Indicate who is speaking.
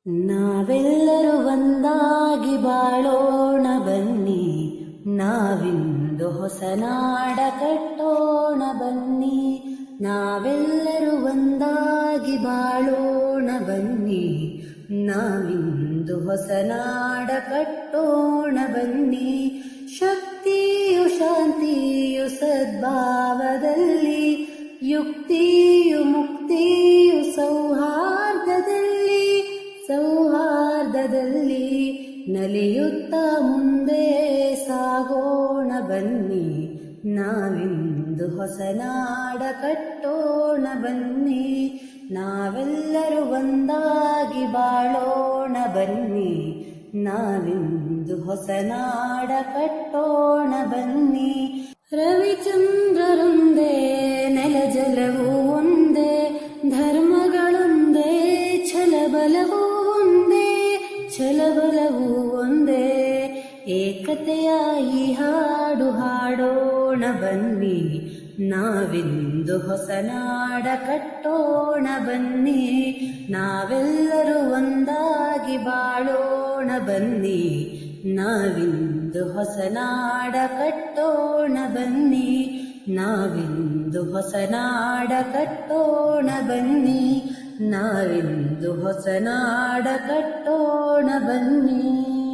Speaker 1: ನಾವೆಲ್ಲರೂ ಒಂದಾಗಿ ಬಾಳೋಣ ಬನ್ನಿ, ನಾವಿಂದು ಹೊಸ ನಾಡ ಕಟ್ಟೋಣ ಬನ್ನಿ. ನಾವೆಲ್ಲರೂ ಒಂದಾಗಿ ಬಾಳೋಣ ಬನ್ನಿ, ನಾವಿಂದು ಹೊಸ ನಾಡ ಕಟ್ಟೋಣ ಬನ್ನಿ. ಶಕ್ತಿಯು ಶಾಂತಿಯು ಸದ್ಭಾವದಲ್ಲಿ, ಯುಕ್ತಿಯು ಮುಕ್ತಿಯು ಸೌಹಾರ್ದದಲ್ಲಿ ನಲಿಯುತ್ತಾ ಮುಂದೆ ಸಾಗೋಣ ಬನ್ನಿ. ನಾವಿಂದು ಹೊಸ ನಾಡ ಕಟ್ಟೋಣ ಬನ್ನಿ, ನಾವೆಲ್ಲರೂ ಒಂದಾಗಿ ಬಾಳೋಣ ಬನ್ನಿ. ನಾವಿಂದು ಹೊಸ ನಾಡ ಕಟ್ಟೋಣ ಬನ್ನಿ. ರವಿಚಂದ್ರರೊಂದೇ, ನೆಲ ಜಲವೂ ಒಂದೇ, ಧರ್ಮಗಳೊಂದೇ, ಛಲಬಲವೂ ಒಂದೇ. ಏಕತೆಯ ಈ ಹಾಡು ಹಾಡೋಣ ಬನ್ನಿ, ನಾವಿಂದು ಹೊಸ ನಾಡ ಕಟ್ಟೋಣ ಬನ್ನಿ. ನಾವೆಲ್ಲರೂ ಒಂದಾಗಿ ಬಾಳೋಣ ಬನ್ನಿ, ನಾವಿಂದು ಹೊಸ ನಾಡ ಕಟ್ಟೋಣ ಬನ್ನಿ. ನಾವಿಂದು ಹೊಸ ನಾಡ ಕಟ್ಟೋಣ ಬನ್ನಿ, ನಾವಿಂದು ಹೊಸ ನಾಡ ಕಟ್ಟೋಣ ಬನ್ನಿ.